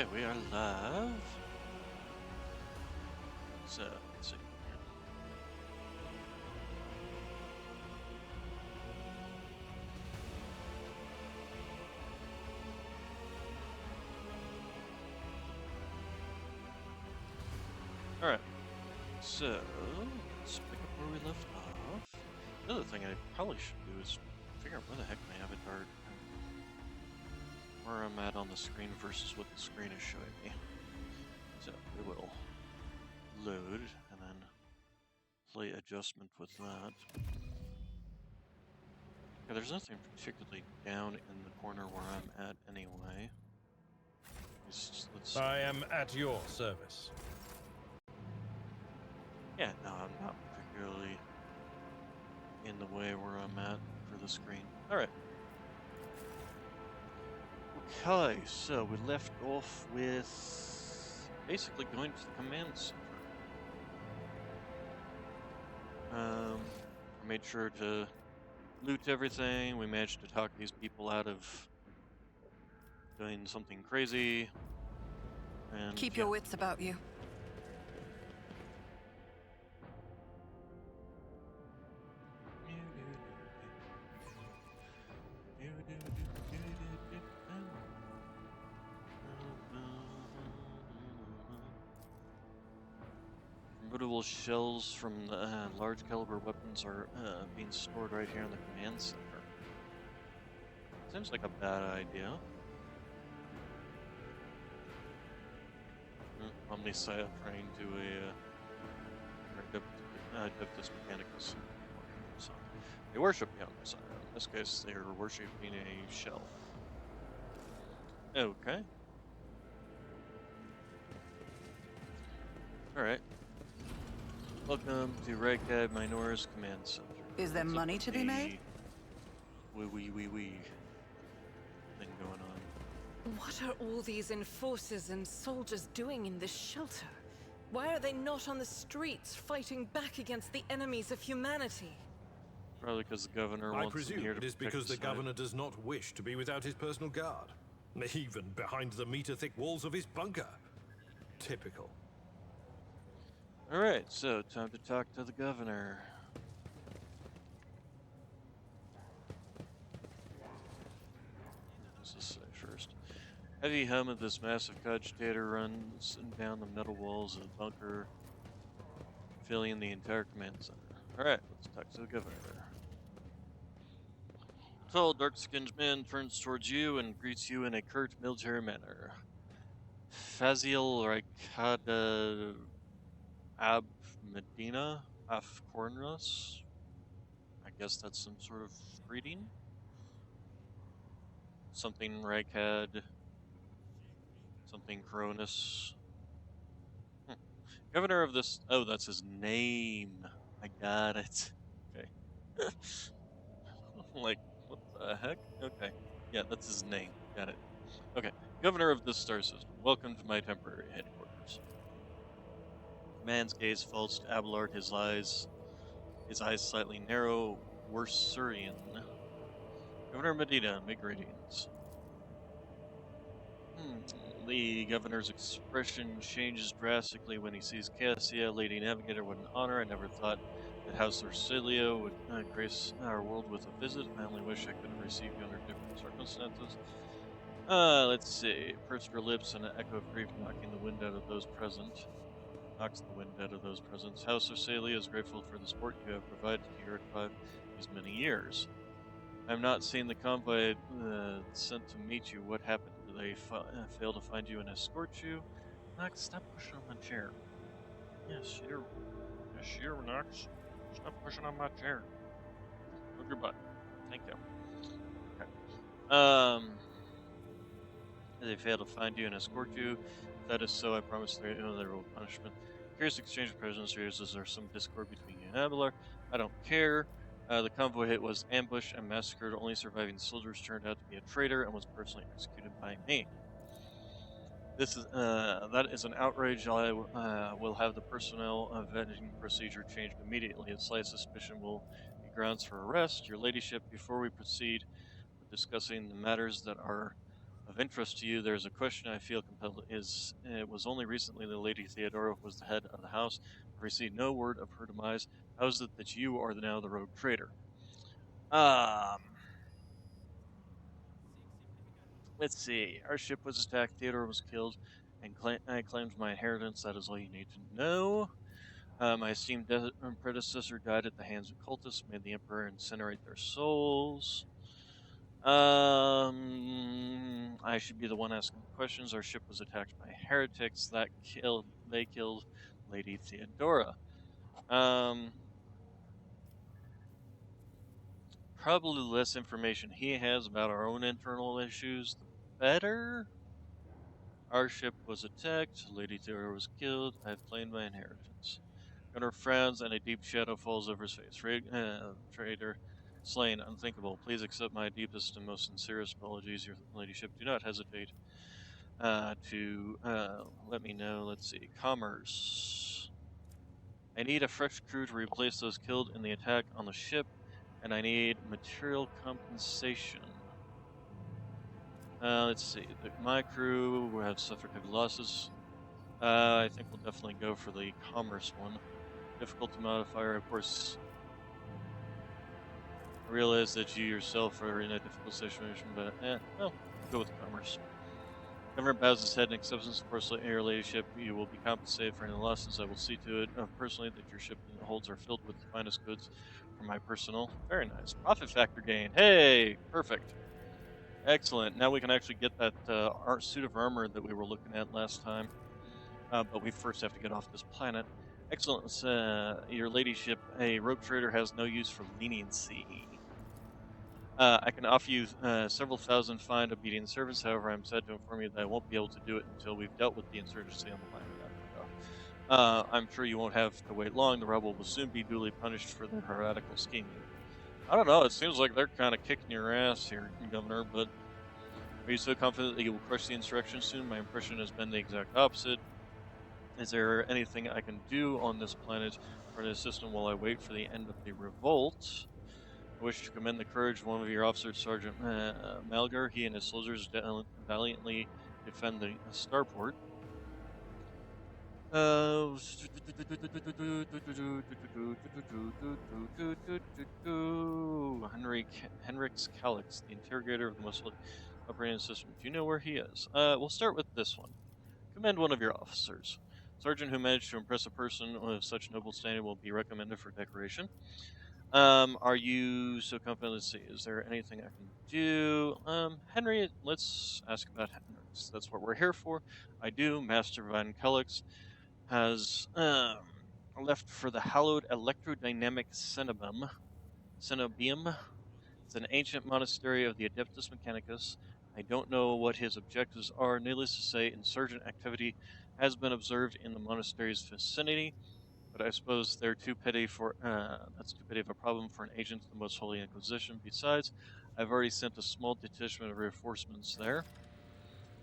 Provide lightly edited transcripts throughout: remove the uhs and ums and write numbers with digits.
Okay, we are live. So, let's see. Alright, so let's pick up where we left off. Another thing I probably should do is figure out where the heck my avatar, where I'm at on the screen versus what the screen is showing me. So, we will load and then play adjustment with that. Yeah, there's nothing particularly down in the corner where I'm at anyway. Let's I am at your service. yeah, no, I'm not particularly in the way where I'm at for the screen. Alright. Okay, so we left off with basically going to the command center. I made sure to loot everything. We managed to talk these people out of doing something crazy. And Keep yeah. your wits about you. Convertible shells from the large caliber weapons are being stored right here in the command center. Seems like a bad idea. Omnisci trained to a Adeptus Mechanicus. So they worship the Omnisci. In this case, they are worshiping a shell. Okay. Alright. Welcome to Rykad Minoris Command Center. Is there money to be made? Wee thing going on. What are all these enforcers and soldiers doing in this shelter? Why are they not on the streets fighting back against the enemies of humanity? Probably because the governor I wants them presume here to it is protect because the site. governor does not wish to be without his personal guard. Even behind the meter-thick walls of his bunker. Typical. Alright, so time to talk to the governor. What's this say first? Heavy hum of this massive cogitator runs down the metal walls of the bunker, filling the entire command center. Alright, let's talk to the governor. A tall, dark-skinned man turns towards you and greets you in a curt military manner. Faziel Rykada Ab Medina Af Cornus. I guess that's some sort of greeting. Something Rykad. Something Cronus. Governor of this. Oh, that's his name. I got it. Okay. Like, what the heck? Okay. Yeah, that's his name. Got it. Okay. Governor of this star system. Welcome to my temporary headquarters. The man's gaze falls to Abelard, his eyes slightly narrow, Worsurian. Governor Medina, make greetings. The governor's expression changes drastically when he sees Cassia, Lady Navigator, with an honor. I never thought that House Orsilio would grace our world with a visit. I only wish I could have received you under different circumstances. Let's see. Pursed her lips and an echo of grief knocking the wind out of those present. Knocks the wind out of those presents. House Orsilio is grateful for the support you have provided to Eureka these many years. I have not seen the convoy sent to meet you. What happened? Did they fail to find you and escort you? Knox, stop pushing on my chair. Yes, here. Yes, here, Knox. Stop pushing on my chair. Move your butt. Thank you. Okay. Did they fail to find you and escort you? If that is so, I promise there will be punishment. Curious exchange of prisoners. Is there some discord between you and Abelard? I don't care. The convoy hit was ambushed and massacred. Only surviving soldiers turned out to be a traitor and was personally executed by me. That is an outrage. I will have the personnel vetting procedure changed immediately. A slight suspicion will be grounds for arrest. Your ladyship, before we proceed with discussing the matters that are of interest to you, there's a question I feel compelled. It was only recently the Lady Theodora was the head of the house. I received no word of her demise. How is it that you are now the rogue traitor? Um, let's see. Our ship was attacked. Theodore was killed, and I claimed my inheritance. That is all you need to know. My esteemed predecessor died at the hands of cultists, made the emperor incinerate their souls. I should be the one asking the questions. Our ship was attacked by heretics. They killed Lady Theodora. Probably the less information he has about our own internal issues, the better. Our ship was attacked. Lady Theodora was killed. I have claimed my inheritance. Gunnar frowns, and a deep shadow falls over his face. Traitor, slain, unthinkable. Please accept my deepest and most sincerest apologies, your ladyship. Do not hesitate to let me know. Let's see. Commerce. I need a fresh crew to replace those killed in the attack on the ship, and I need material compensation. Let's see. My crew will have suffered heavy losses. I think we'll definitely go for the commerce one. Difficulty modifier, of course. I realize that you yourself are in a difficult situation, but well, go with commerce. Governor bows his head in acceptance. Of course, your ladyship, you will be compensated for any losses. I will see to it personally that your ship holds are filled with the finest goods for my personal. Very nice. Profit factor gain. Hey, perfect. Excellent. Now we can actually get that suit of armor that we were looking at last time. But we first have to get off this planet. Excellent. Your ladyship, a rogue trader has no use for leniency. I can offer you several thousand fine obedient service. However, I'm sad to inform you that I won't be able to do it until we've dealt with the insurgency on the planet Africa. I'm sure you won't have to wait long. The rebel will soon be duly punished for their heretical scheming. I don't know. It seems like they're kind of kicking your ass here, Governor, but are you so confident that you will crush the insurrection soon? My impression has been the exact opposite. Is there anything I can do on this planet or this system while I wait for the end of the revolt? I wish to commend the courage of one of your officers, Sergeant Malgar. He and his soldiers valiantly defend the starport. Henrix Calix, the interrogator of the most operating system. Do you know where he is? We'll start with this one. Commend one of your officers. Sergeant who managed to impress a person of such noble standing will be recommended for decoration. Are you so confident? Let's see. Is there anything I can do? Henry, let's ask about Henrix. That's what we're here for. I do. Master Van Cullix has left for the hallowed electrodynamic Cenobium. It's an ancient monastery of the Adeptus Mechanicus. I don't know what his objectives are. Needless to say, insurgent activity has been observed in the monastery's vicinity, but I suppose they're too petty for that's too petty of a problem for an agent of the Most Holy Inquisition. Besides, I've already sent a small detachment of reinforcements there.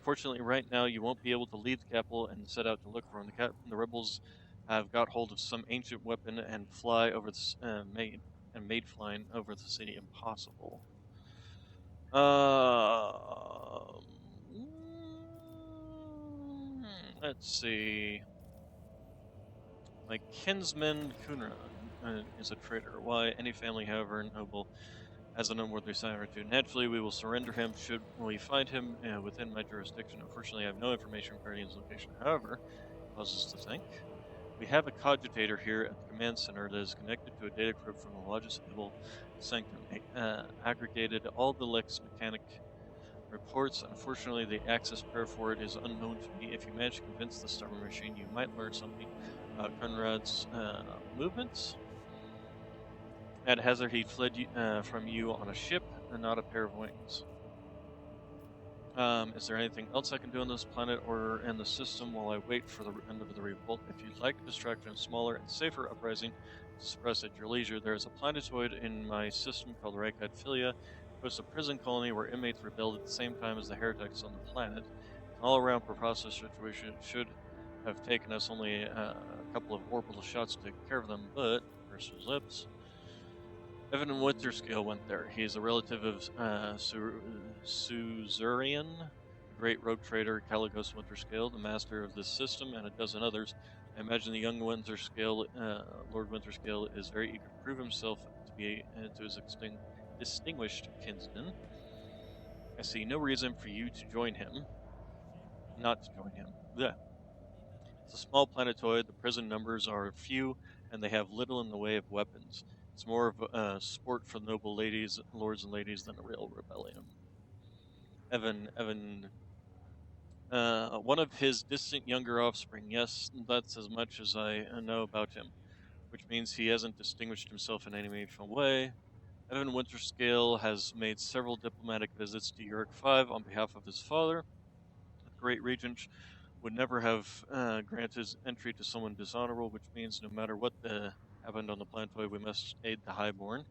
Fortunately, right now you won't be able to leave the capital and set out to look for him. The rebels have got hold of some ancient weapon and made flying over the city impossible. Let's see. My kinsman Kunra is a traitor. Why, any family, however noble, has an unworthy servitude. Naturally, we will surrender him should we find him within my jurisdiction. Unfortunately, I have no information regarding his location. However, it causes us to think. We have a cogitator here at the command center that is connected to a data crypt from the Logis Able Sanctum. Aggregated all the Lex Mechanic reports. Unfortunately, the access pair for it is unknown to me. If you manage to convince the Starman machine, you might learn something about Conrad's movements. At hazard, he fled from you on a ship and not a pair of wings. Is there anything else I can do on this planet or in the system while I wait for the end of the revolt? If you'd like a distraction, a smaller and safer uprising to suppress at your leisure, there is a planetoid in my system called Reichheit Philia. It hosts a prison colony where inmates rebelled at the same time as the heretics on the planet. An all-around process situation should have taken us only a couple of orbital shots to take care of them, but, pursed his lips. Evan Winterscale went there. He is a relative of Suzerain, great rogue trader Caligos Winterscale, the master of this system, and a dozen others. I imagine the young Winterscale, Lord Winterscale, is very eager to prove himself to be to his distinguished kinsman. I see no reason for you to join him. Not to join him. Blech. It's a small planetoid. The prison numbers are few, and they have little in the way of weapons. It's more of a sport for noble ladies, lords and ladies, than a real rebellion. Evan, one of his distant younger offspring. Yes, that's as much as I know about him, which means he hasn't distinguished himself in any meaningful way. Evan Winterscale has made several diplomatic visits to Yurk 5 on behalf of his father. The Great Regent would never have granted entry to someone dishonorable, which means no matter what happened on the planetoid, we must aid the Highborn.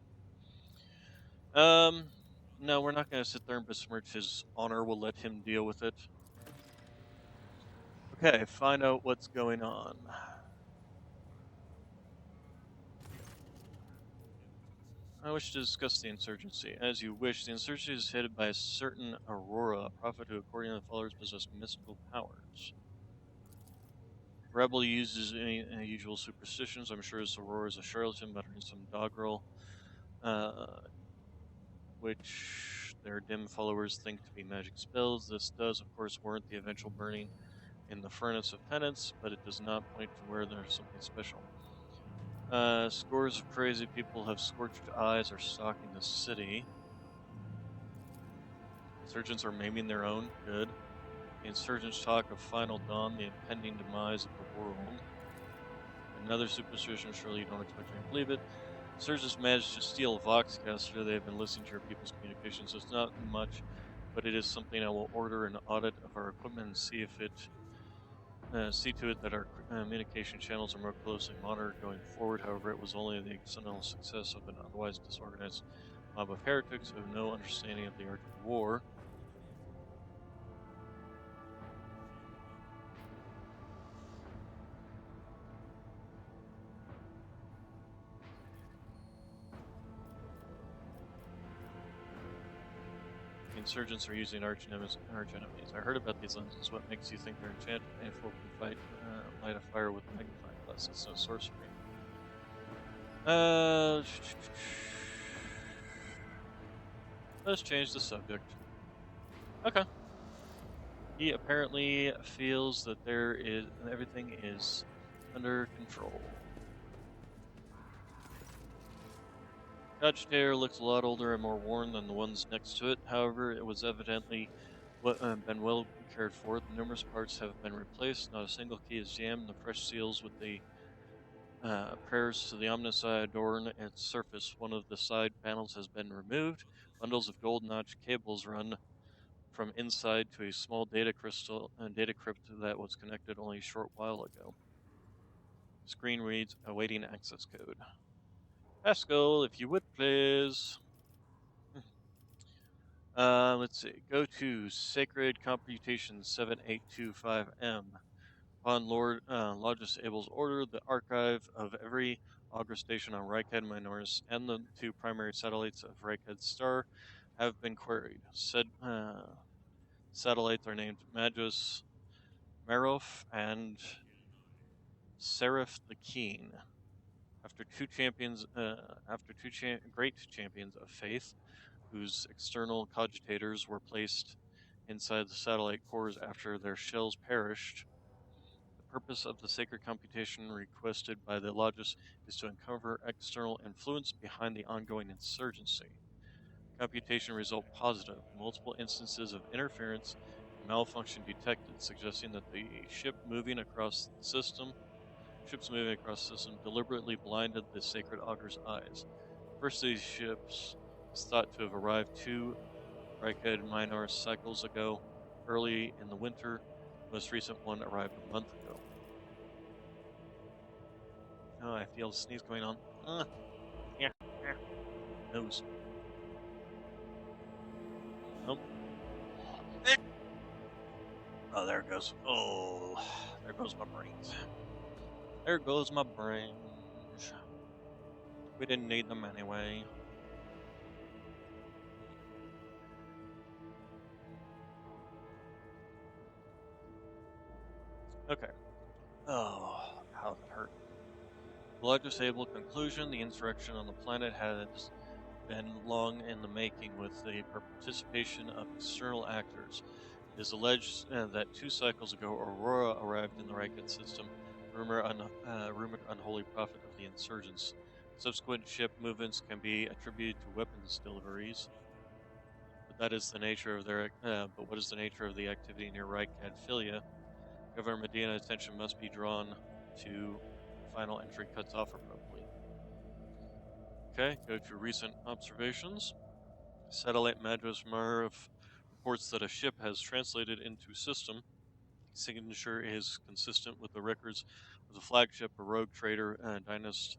No, we're not going to sit there and besmirch his honor. We'll let him deal with it. Okay, find out what's going on. I wish to discuss the insurgency. As you wish, the insurgency is headed by a certain Aurora, a prophet who, according to the followers, possesses mystical powers. Rebel uses any usual superstitions. I'm sure this Aurora is a charlatan muttering some doggerel, which their dim followers think to be magic spells. This does, of course, warrant the eventual burning in the furnace of penance, but it does not point to where there's something special. Scores of crazy people have scorched eyes are stalking the city. Insurgents are maiming their own. Good. The insurgents talk of final dawn, the impending demise of the world. Another superstition, surely you don't expect me to believe it. Insurgents managed to steal a Voxcaster. They have been listening to your people's communications. It's not much, but it is something I will order an audit of our equipment and see to it that our communication channels are more closely monitored going forward. However, it was only the accidental success of an otherwise disorganized mob of heretics who have no understanding of the art of war. The insurgents are using arch enemies. I heard about these lenses. What makes you think they're enchanted? And folk can light a fire with magnifying glass. It's no sorcery. Let's change the subject. Okay. He apparently feels that everything is under control. Agitator looks a lot older and more worn than the ones next to it. However, it was evidently been well cared for. The numerous parts have been replaced. Not a single key is jammed. The fresh seals with the prayers to the Omnisci adorn its surface. One of the side panels has been removed. Bundles of gold-notched cables run from inside to a small data crypt that was connected only a short while ago. Screen reads, awaiting access code. Pascal, if you would please. Let's see. Go to Sacred Computation 7825M. Upon Lord Logis Abel's order, the archive of every Augur station on Rykhead Minoris and the two primary satellites of Rykhead Star have been queried. Said satellites are named Magus Marof and Seraph the Keen. After two great champions of faith, whose external cogitators were placed inside the satellite cores after their shells perished, the purpose of the sacred computation requested by the Logis is to uncover external influence behind the ongoing insurgency. Computation result positive. Multiple instances of interference and malfunction detected, suggesting that the ships moving across the system deliberately blinded the sacred augure's eyes. First of these ships is thought to have arrived 2 Rykhead Minor cycles ago, early in the winter. The most recent one arrived a month ago. Oh, I feel a sneeze going on. Yeah. Nose. Nope. Oh, there it goes. Oh, there goes my brains. There goes my brains. We didn't need them anyway. Okay. Oh, how that hurt. The legislative conclusion: the insurrection on the planet has been long in the making, with the participation of external actors. It is alleged that 2 cycles ago, Aurora arrived in the Reichert system, rumored unholy prophet of the insurgents. Subsequent ship movements can be attributed to weapons deliveries, but that is the nature of their. But what is the nature of the activity near Reichert Filia? Governor Medina's attention must be drawn to the final entry cuts off abruptly. Okay, go to recent observations. Satellite Madras Marv reports that a ship has translated into system. Signature is consistent with the records of the flagship, a rogue trader, Dynast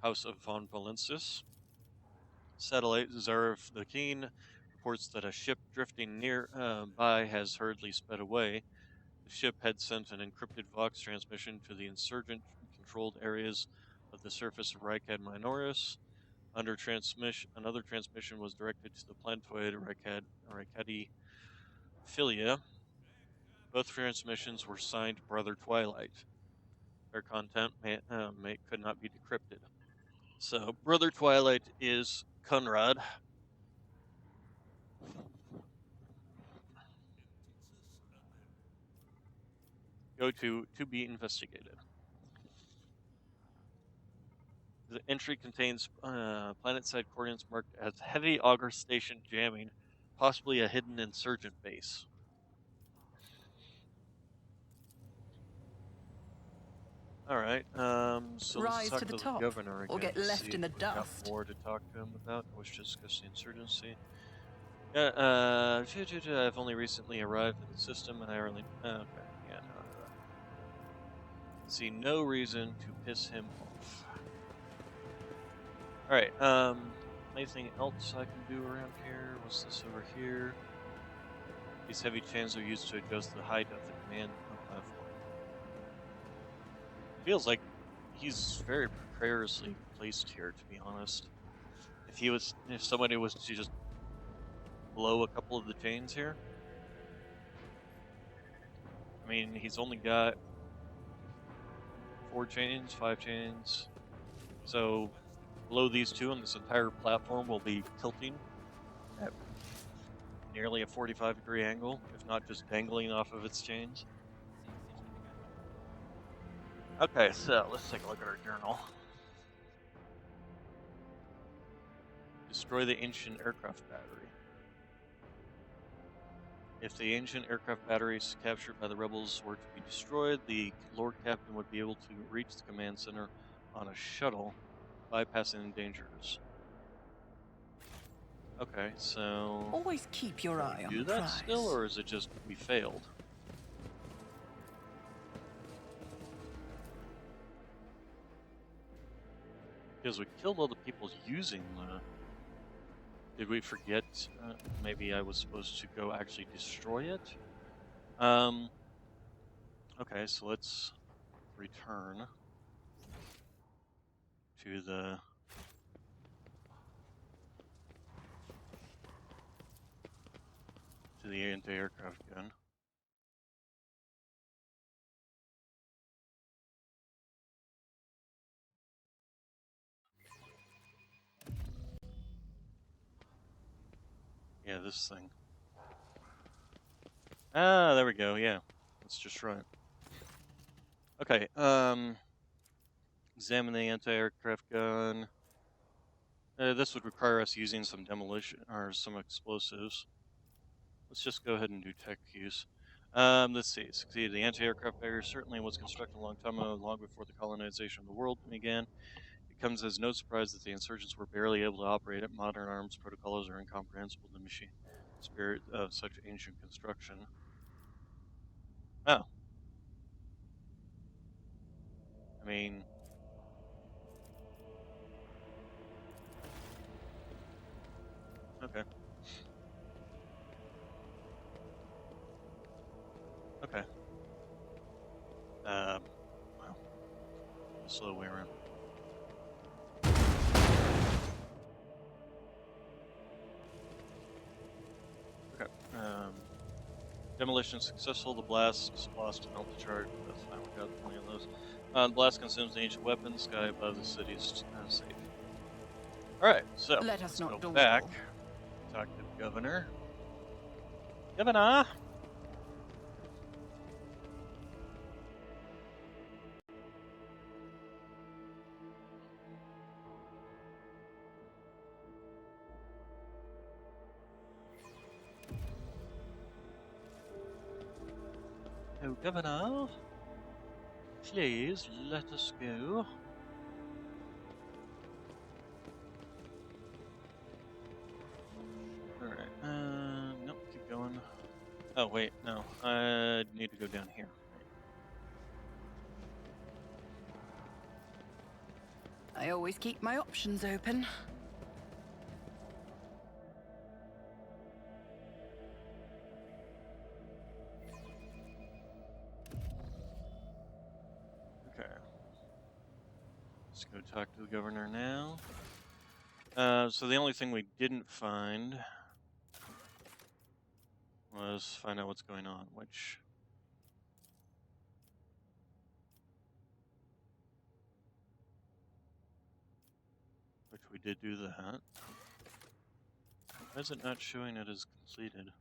House of von Valensis. Satellite Zarif the Keen reports that a ship drifting near by has hurriedly sped away. The ship had sent an encrypted Vox transmission to the insurgent-controlled areas of the surface of Reichad Minoris. Another transmission was directed to the planetoid Reichadi Filia. Both transmissions were signed Brother Twilight. Their content could not be decrypted. So, Brother Twilight is Conrad. Go to be investigated. The entry contains planet-side coordinates marked as Heavy Auger Station jamming, possibly a hidden insurgent base. All right. So let's Rise talk to the to the top, governor or again. get left See in if the we've got dust. more to talk to him about. I wish to discuss the insurgency. Yeah. I've only recently arrived in the system, and I really. Okay. Yeah. No. See no reason to piss him off. All right. Anything else I can do around here? What's this over here? These heavy chains are used to adjust the height of the command platform. Feels like he's very precariously placed here, to be honest. If somebody was to just blow a couple of the chains here, I mean, he's only got 4 chains, 5 chains. So below these two, and this entire platform will be tilting at nearly a 45-degree angle, if not just dangling off of its chains. Okay, so let's take a look at our journal. Destroy the ancient aircraft battery. If the ancient aircraft batteries captured by the rebels were to be destroyed, the Lord Captain would be able to reach the command center on a shuttle, bypassing the dangers. Okay, so Always keep your eye on do the that prize. still, or is it just we failed? Because we killed all the people using the. Did we forget? Maybe I was supposed to go actually destroy it. Okay, so let's return to the. To the anti-aircraft gun. Yeah, this thing. Ah, there we go. Yeah, let's just run it. Okay. Examine the anti-aircraft gun. This would require us using some demolition or some explosives. Let's just go ahead and do tech use. Let's see. Succeed. The anti-aircraft barrier certainly was constructed a long time ago, long before the colonization of the world began. It comes as no surprise that the insurgents were barely able to operate it. Modern arms protocols are incomprehensible to the machine spirit of such ancient construction. Oh. I mean... Okay. Okay. Wow. Slow way around. Okay. Demolition successful. The blast lost an alpha chart. That's fine. We got plenty of those. The blast consumes the ancient weapon. Sky above the city is safe. All right, so Let us let's not go dawdle. back. Talk to the governor. Governor. Oh, governor. Please let us go. Alright, nope, keep going. Oh, wait, no. I need to go down here. I always keep my options open. Okay. Let's go talk to the governor now. So the only thing we didn't find was find out what's going on, which... we did do that. Why is it not showing it as completed?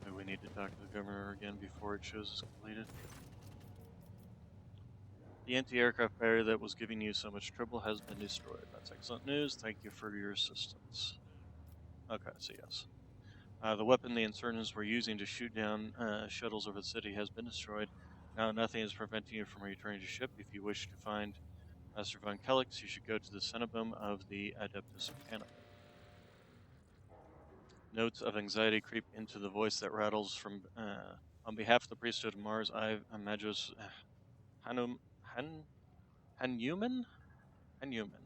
Maybe we need to talk to the governor again before it shows as completed. The anti-aircraft barrier that was giving you so much trouble has been destroyed. That's excellent news. Thank you for your assistance. Okay, so yes. The weapon the insurgents were using to shoot down shuttles over the city has been destroyed. Now nothing is preventing you from returning to ship. If you wish to find Master Von Kellex, you should go to the Cenobum of the Adeptus Mechanicum. Notes of anxiety creep into the voice that rattles from... on behalf of the priesthood of Mars, I, Magos Hanum... Hanuman? Hanuman.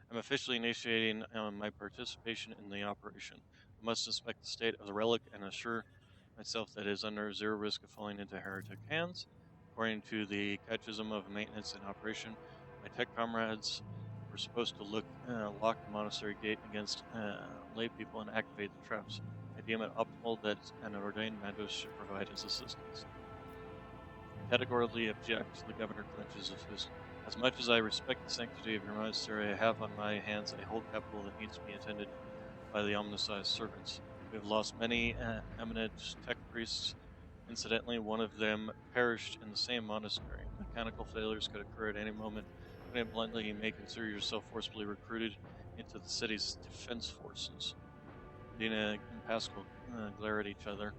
I'm officially initiating my participation in the operation. I must inspect the state of the relic and assure myself that it is under zero risk of falling into heretic hands. According to the Catechism of Maintenance and Operation, my tech comrades were supposed to lock the monastery gate against lay people and activate the traps. I deem it optimal that an ordained Magos should provide his assistance. Categorically object, the governor clenches his fist. As much as I respect the sanctity of your monastery, I have on my hands a whole capital that needs to be attended by the omniscient servants. We have lost many eminent tech priests. Incidentally, one of them perished in the same monastery. Mechanical failures could occur at any moment. Putting it bluntly, you may consider yourself forcibly recruited into the city's defense forces. Dina and Pascal glare at each other.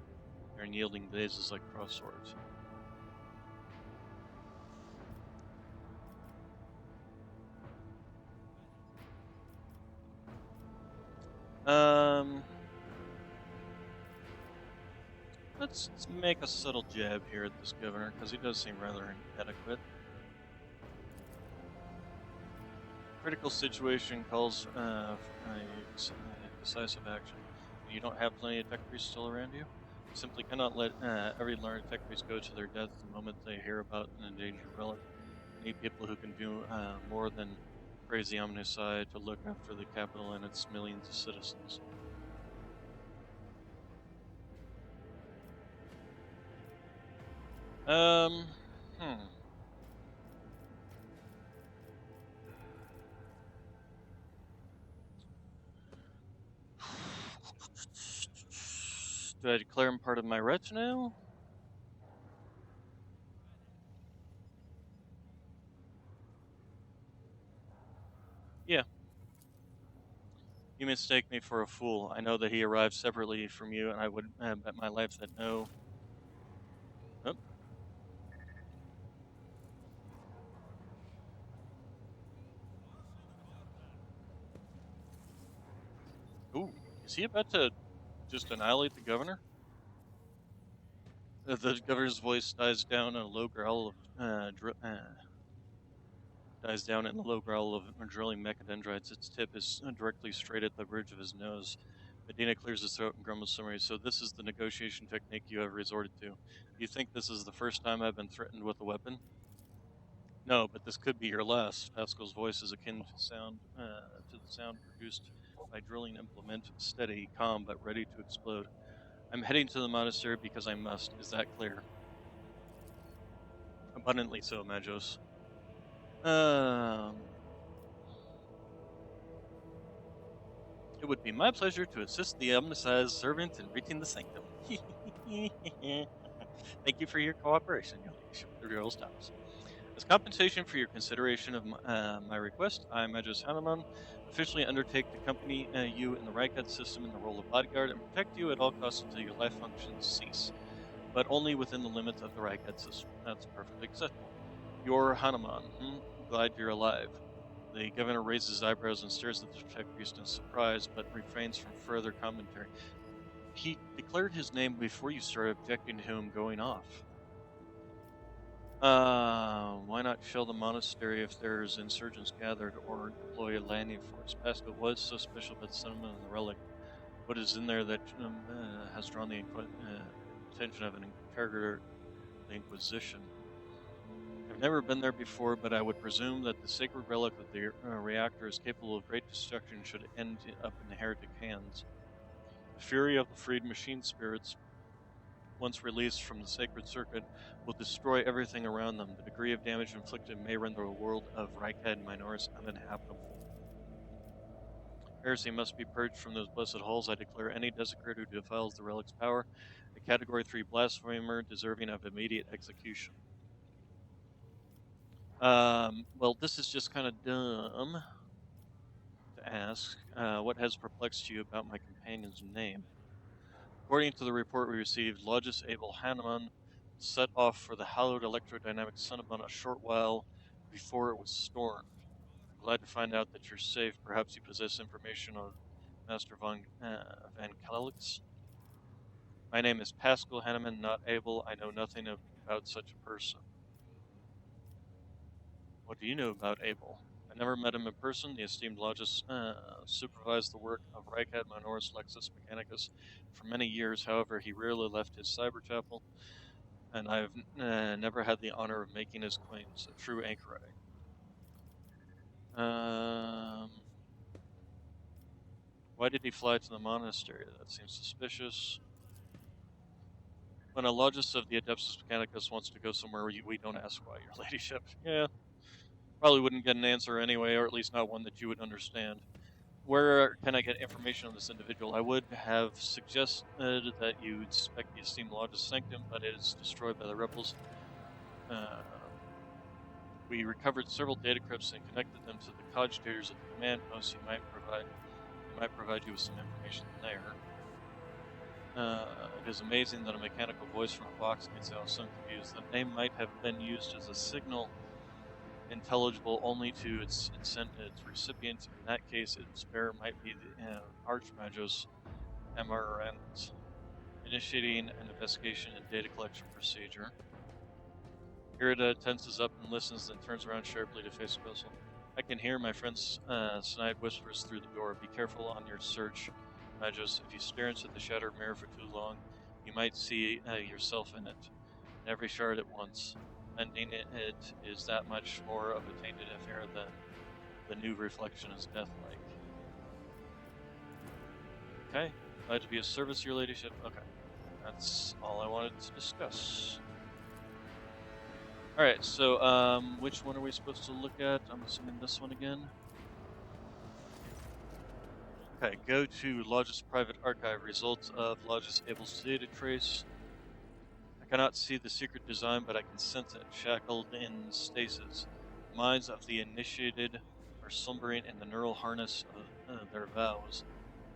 Their unyielding gazes like cross swords. Let's make a subtle jab here at this governor, because he does seem rather inadequate. Critical situation calls for a decisive action. You don't have plenty of tech priests still around you? You simply cannot let every learned tech priest go to their death the moment they hear about an endangered relic. You need people who can do more than praise the omnisci to look after the capital and its millions of citizens. Do I declare him part of my retinue? Yeah. You mistake me for a fool. I know that he arrived separately from you, and I would bet my life that no... Oh. Ooh, is he about to just annihilate the governor? The governor's voice dies down in a low growl of dies down in a low growl of drilling mechadendrites. Its tip is directly straight at the bridge of his nose. Medina clears his throat and grumbles summary. So this is the negotiation technique you have resorted to. You think this is the first time I've been threatened with a weapon? No, but this could be your last. Pascal's voice is akin to the sound produced by drilling implement, steady, calm, but ready to explode. I'm heading to the monastery because I must. Is that clear? Abundantly so, Magos. Um, it would be my pleasure to assist the omnisized servant in reaching the sanctum. Thank you for your cooperation, your ladyship. The girl stops. As compensation for your consideration of my request, I, Magos Hanuman, officially undertake to accompany you in the Rykad system in the role of bodyguard and protect you at all costs until your life functions cease, but only within the limits of the Rykad system. That's perfectly acceptable. You're Hanuman. Glad you're alive. The governor raises his eyebrows and stares at the tech priest in surprise, but refrains from further commentary. He declared his name before you started objecting to him going off. Why not shell the monastery if there's insurgents gathered, or deploy a landing force? Pasco was so special about the sentiment and the relic. What is in there that has drawn the attention of an interrogator, the Inquisition? I've never been there before, but I would presume that the sacred relic of the reactor is capable of great destruction should it end up in heretic hands. The fury of the freed machine spirits, once released from the sacred circuit, will destroy everything around them. The degree of damage inflicted may render the world of Rykad Minoris uninhabitable. Heresy must be purged from those blessed halls. I declare any desecrator who defiles the relic's power a Category 3 blasphemer deserving of immediate execution. Well, this is just kind of dumb to ask. What has perplexed you about my companion's name? According to the report we received, Logis Abel Hanuman set off for the hallowed electrodynamic Cinnabon a short while before it was stormed. I'm glad to find out that you're safe. Perhaps you possess information on Master Van Calix. My name is Pascal Hanuman, not Abel. I know nothing about such a person. What do you know about Abel? I never met him in person. The esteemed Logis supervised the work of Rykad Minoris Lexus Mechanicus for many years. However, he rarely left his cyber chapel, and I've never had the honor of making his acquaintance. A true anchorite. Why did he fly to the monastery? That seems suspicious. When a Logis of the Adeptus Mechanicus wants to go somewhere, we don't ask why, your ladyship. Yeah, probably wouldn't get an answer anyway, or at least not one that you would understand. Where can I get information on this individual? I would have suggested that you inspect the esteemed Logis Sanctum, but it is destroyed by the rebels. We recovered several data crypts and connected them to the cogitators at the command post. He might provide you with some information there. It is amazing that a mechanical voice from a box can sound so confused. The name might have been used as a signal intelligible only to its recipient. In that case, its bearer might be the Archmagos Amarant, initiating an investigation and data collection procedure. Irida tenses up and listens, then turns around sharply to face Quissel. I can hear my friend's snide whispers through the door. Be careful on your search, Magos. If you stare into the shattered mirror for too long, you might see yourself in it, in every shard at once. Mending it is that much more of a tainted affair than the new reflection is death-like. Okay, glad to be of service, your ladyship. Okay, that's all I wanted to discuss. Alright, so, which one are we supposed to look at? I'm assuming this one again. Okay, go to Logis Private Archive, results of Logis Abel's data trace. I cannot see the secret design, but I can sense it, shackled in stasis. The minds of the initiated are slumbering in the neural harness of their vows.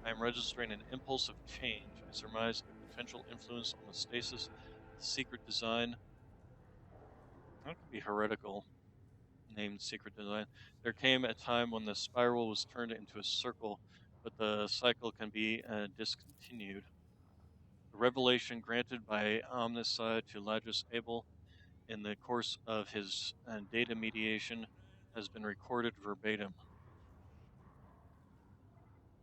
I am registering an impulse of change. I surmise a potential influence on the stasis, the secret design. That could be heretical, named secret design. There came a time when the spiral was turned into a circle, but the cycle can be discontinued. The revelation granted by Omnicide to Logis Abel in the course of his data mediation has been recorded verbatim.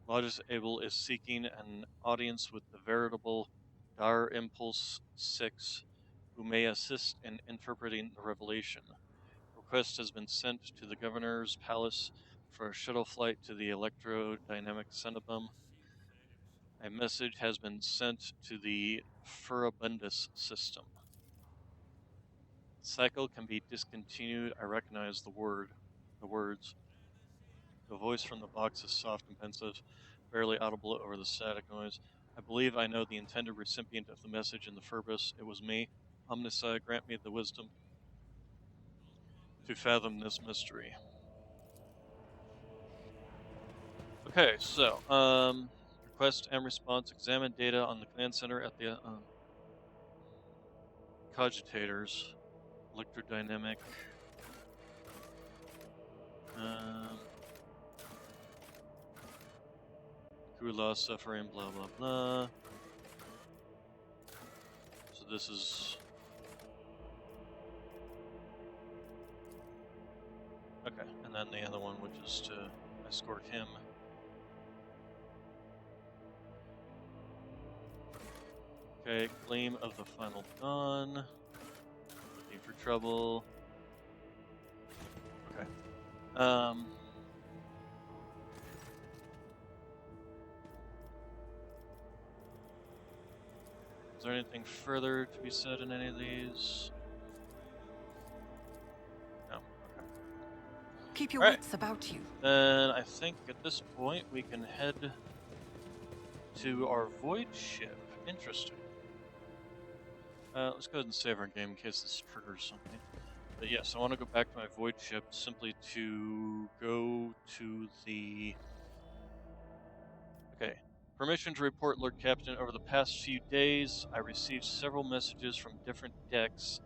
Logis Abel is seeking an audience with the veritable Dar Impulse 6, who may assist in interpreting the revelation. Request has been sent to the governor's palace for a shuttle flight to the electrodynamic Cenobum. A message has been sent to the Furibundus system. The cycle can be discontinued. I recognize the words. The voice from the box is soft and pensive, barely audible over the static noise. I believe I know the intended recipient of the message in the Furbus. It was me. Omnicide, grant me the wisdom to fathom this mystery. Okay, so, request and response. Examine data on the command center at the cogitators. Electrodynamic. Crew loss, suffering, blah, blah, blah. So this is... Okay, and then the other one, which is to escort him. Okay, Gleam of the Final Dawn. Looking for trouble. Okay. Is there anything further to be said in any of these? No. Okay. Keep your All right. wits about you. Then I think at this point we can head to our void ship. Interesting. Let's go ahead and save our game in case this triggers something. But yes, I want to go back to my void ship simply to go to the... Okay. Permission to report, Lord Captain. Over the past few days, I received several messages from different decks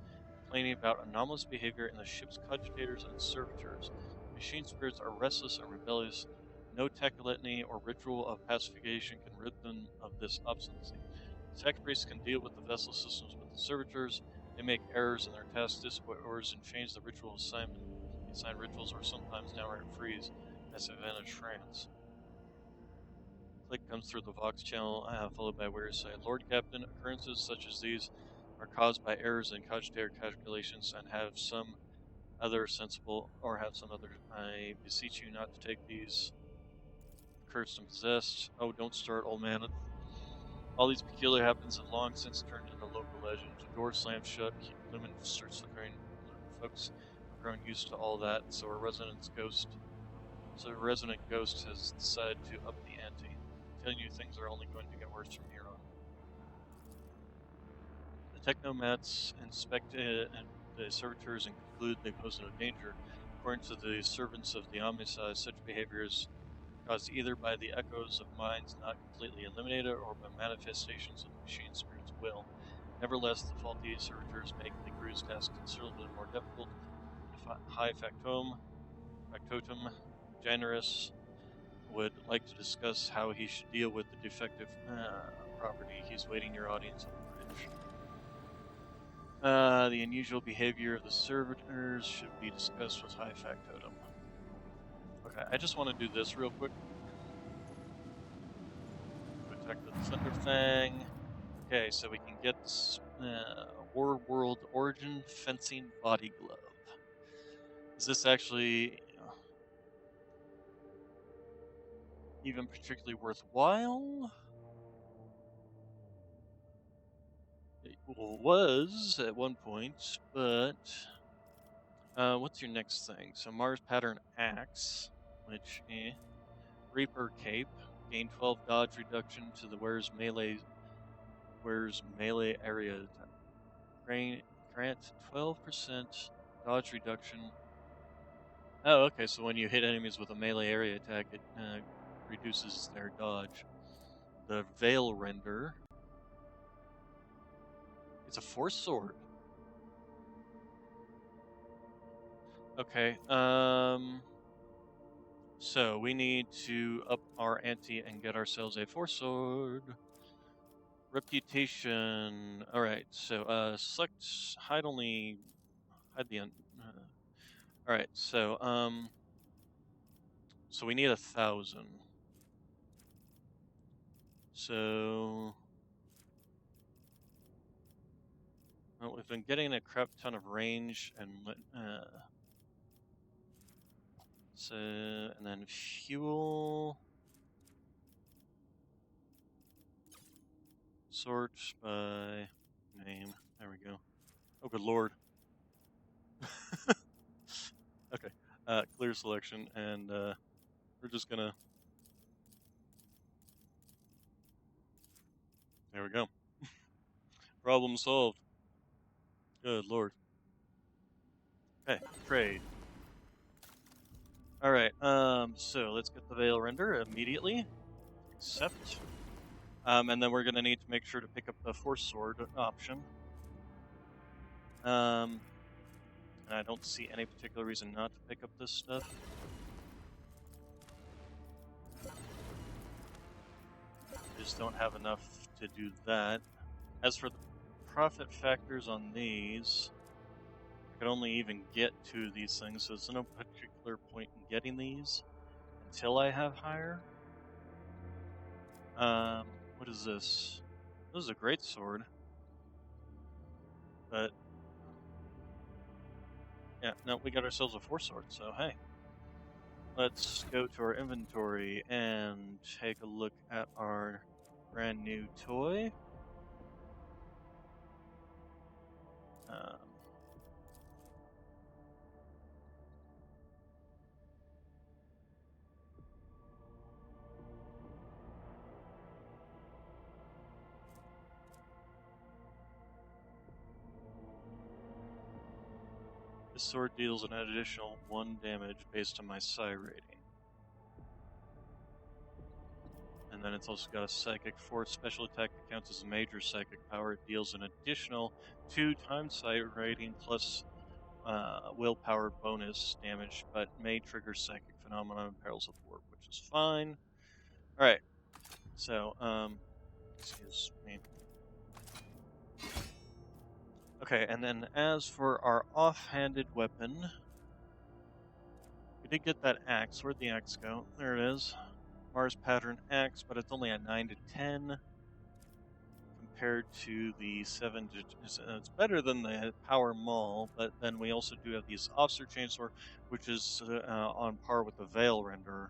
complaining about anomalous behavior in the ship's cogitators and servitors. Machine spirits are restless and rebellious. No tachyletany or ritual of pacification can rid them of this obstinacy. Tech priests can deal with the vessel systems, but the servitors, they make errors in their task, disobey orders, and change the ritual assignment. They assign rituals or sometimes downright freeze, as in France. Click comes through the Vox channel, followed by where say, Lord Captain, occurrences such as these are caused by errors in cogitator calculations and have some other sensible, or have some other. I beseech you not to take these cursed and possessed. Oh, don't start, old man. All these peculiar happenings have long since turned into local legend. The door slams shut, Lumen starts flickering. Folks have grown used to all that, so a resident ghost has decided to up the ante. Telling you things are only going to get worse from here on. The technomats inspect the servitors and conclude they pose no danger. According to the servants of the Omnicide, such behavior is caused either by the echoes of minds not completely eliminated or by manifestations of the machine spirit's will. Nevertheless, the faulty servitors make the crew's task considerably more difficult. High Factotum Generous would like to discuss how he should deal with the defective property. He's waiting your audience on the bridge. The unusual behavior of the servitors should be discussed with High Factotum. Okay, I just want to do this real quick. Protect the Thunder Fang. Okay, so we can get this War World Origin Fencing Body Glove. Is this actually even particularly worthwhile? It was at one point, but what's your next thing? So Mars Pattern Axe, which Reaper Cape, gain 12 dodge reduction to the wearer's melee area. Grant 12% dodge reduction. Oh, okay. So when you hit enemies with a melee area attack, it reduces their dodge. The Veil Render. It's a force sword. Okay. So we need to up our ante and get ourselves a force sword. Reputation. All right. So select hide only. Hide the. All right. So So we need 1,000. So. Well, we've been getting a crap ton of range and and then fuel. Sort by name. There we go. Oh, good lord. Okay. Clear selection, and we're just gonna. There we go. Problem solved. Good lord. Okay, trade. All right. So let's get the veil render immediately. Accept. And then we're gonna need to make sure to pick up the force sword option. And I don't see any particular reason not to pick up this stuff. I just don't have enough to do that. As for the profit factors on these, I could only even get two of these things, so there's no particular point in getting these until I have higher. What is this? This is a great sword, but yeah, no, we got ourselves a force sword, so hey. Let's go to our inventory and take a look at our brand new toy. Um, this sword deals an additional 1 damage based on my psi rating. And then it's also got a Psychic Force special attack that counts as a major psychic power. It deals an additional 2 times psi rating plus willpower bonus damage, but may trigger psychic phenomena and perils of warp, which is fine. Alright, so, excuse me. Okay, and then as for our offhanded weapon, we did get that axe. Where'd the axe go? There it is. Mars pattern axe, but it's only a 9 to 10 compared to the 7 to. It's better than the power maul, but then we also do have these officer chainsaw, which is on par with the veil renderer.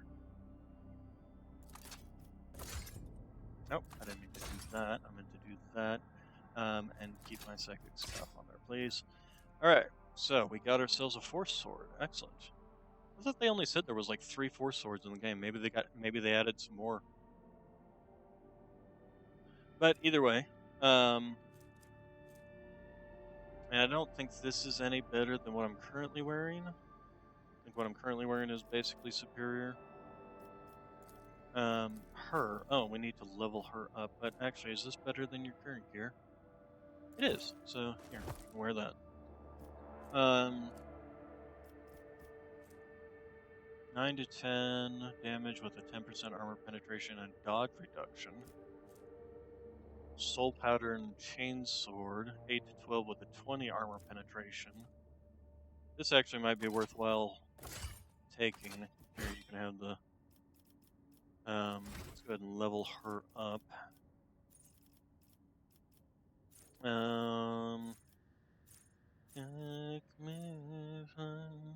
Nope, I didn't mean to do that. I meant to do that. And keep my psychic stuff on there, please. Alright, so we got ourselves a force sword. Excellent. I thought they only said there was like 3 force swords in the game. Maybe they added some more. But either way, and I don't think this is any better than what I'm currently wearing. I think what I'm currently wearing is basically superior. Her. Oh, we need to level her up. But actually, is this better than your current gear? It is. So here, you can wear that. 9 to 10 damage with a 10% armor penetration and dodge reduction. Soul Pattern Chainsword, 8 to 12 with a 20 armor penetration. This actually might be worthwhile taking. Here you can have the. Let's go ahead and level her up. Take me home.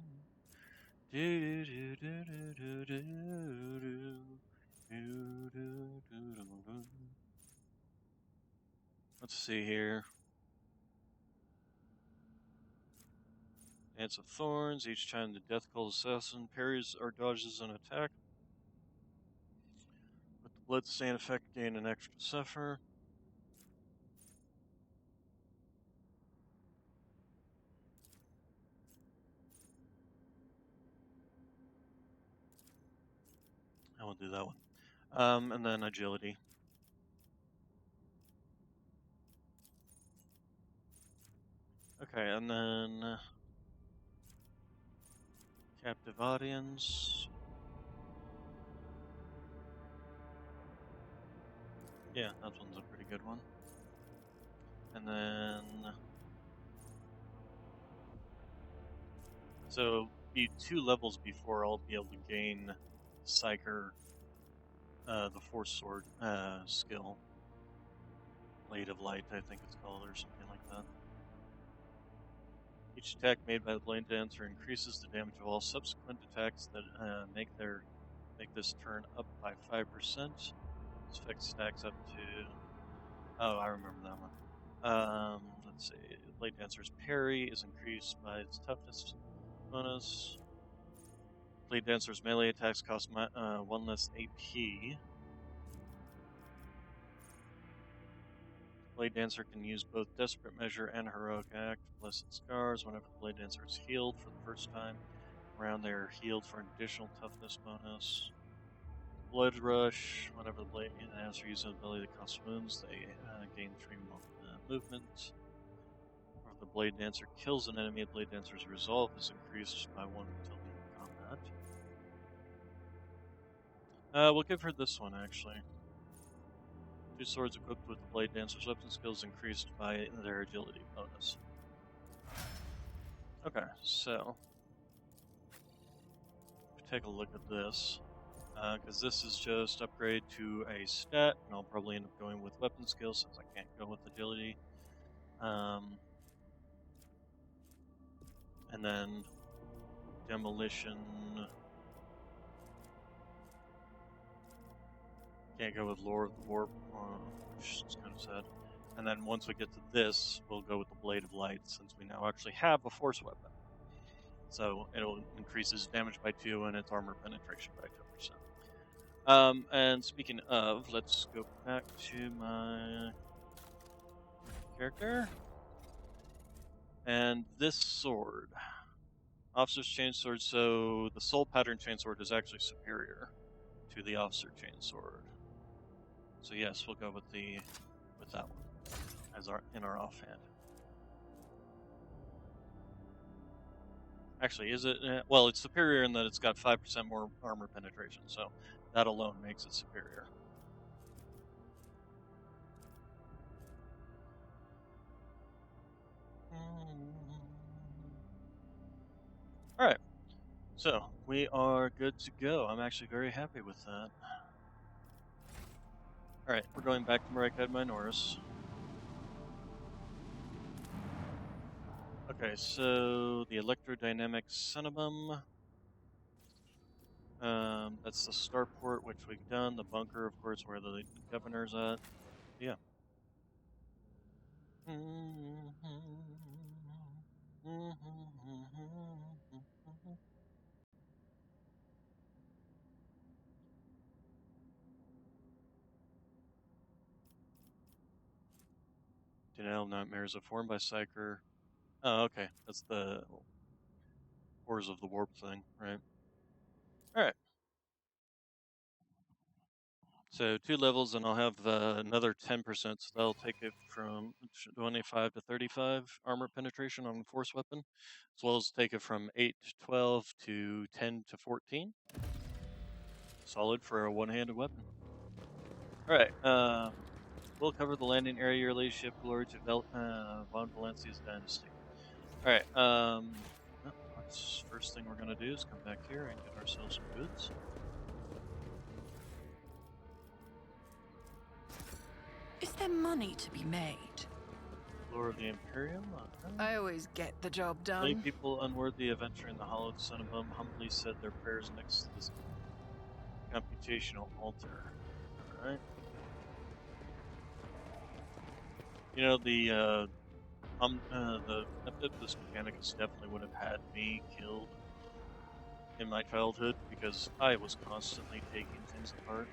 Do do do do do do do do do do. Let's see here. Dance of Thorns. Each time the Death Cult Assassin parries or dodges an attack, with the Bloodstain effect, gain an extra suffer. I will do that one. And then Agility. Okay, and then Captive Audience. Yeah, that one's a pretty good one. And then, so be 2 levels before I'll be able to gain Psyker, the Force Sword skill. Blade of Light, I think it's called, or something like that. Each attack made by the Blade Dancer increases the damage of all subsequent attacks that make this turn up by 5%. This effect stacks up to Oh, I remember that one. Let's see. Blade Dancer's parry is increased by its toughness bonus. Blade Dancer's melee attacks cost 1 less AP. Blade Dancer can use both Desperate Measure and Heroic Act, Blessed Scars, whenever the Blade Dancer is healed for the first time. Around they are healed for an additional toughness bonus. Blood Rush, whenever the Blade Dancer uses an ability that costs wounds, they gain 3 movement. Or if the Blade Dancer kills an enemy, the Blade Dancer's resolve is increased by 1 until the end of combat. We'll give her this one, actually. 2 swords equipped with the Blade Dancer's weapon skills increased by their agility bonus. Okay, so take a look at this. Because this is just upgrade to a stat, and I'll probably end up going with weapon skills since I can't go with agility. And then demolition. Can't go with Lore of the Warp, which is kind of sad. And then once we get to this, we'll go with the Blade of Light, since we now actually have a force weapon. So it'll increase its damage by 2 and its armor penetration by 10%. And speaking of, let's go back to my character. And this sword. Officer's Chainsword, so the Soul Pattern Chainsword is actually superior to the Officer Chainsword. So yes, we'll go with that one as in our offhand. Actually, is it? Well, it's superior in that it's got 5% more armor penetration, so that alone makes it superior. Alright, so we are good to go. I'm actually very happy with that. Alright, we're going back to Marika Minoris. Okay, so the electrodynamic Cinnamon. That's the starport, which we've done. The bunker, of course, where the governor's at. Yeah. Denell Nightmares are formed by Psyker. Oh, okay. That's the Horrors of the Warp thing, right? Alright. So 2 levels, and I'll have another 10%, so that'll take it from 25 to 35 armor penetration on the Force weapon, as well as take it from 8 to 12 to 10 to 14. Solid for a one-handed weapon. Alright, we'll cover the landing area relationship glory to Von Valencia's dynasty. Alright, first thing we're going to do is come back here and get ourselves some goods. Is there money to be made? Lore of the Imperium? Okay. I always get the job Many done. people unworthy of entering the hallowed Cinnabum humbly said their prayers next to this computational altar. Alright. You know, the Neptipus Mechanicus definitely would have had me killed in my childhood because I was constantly taking things apart.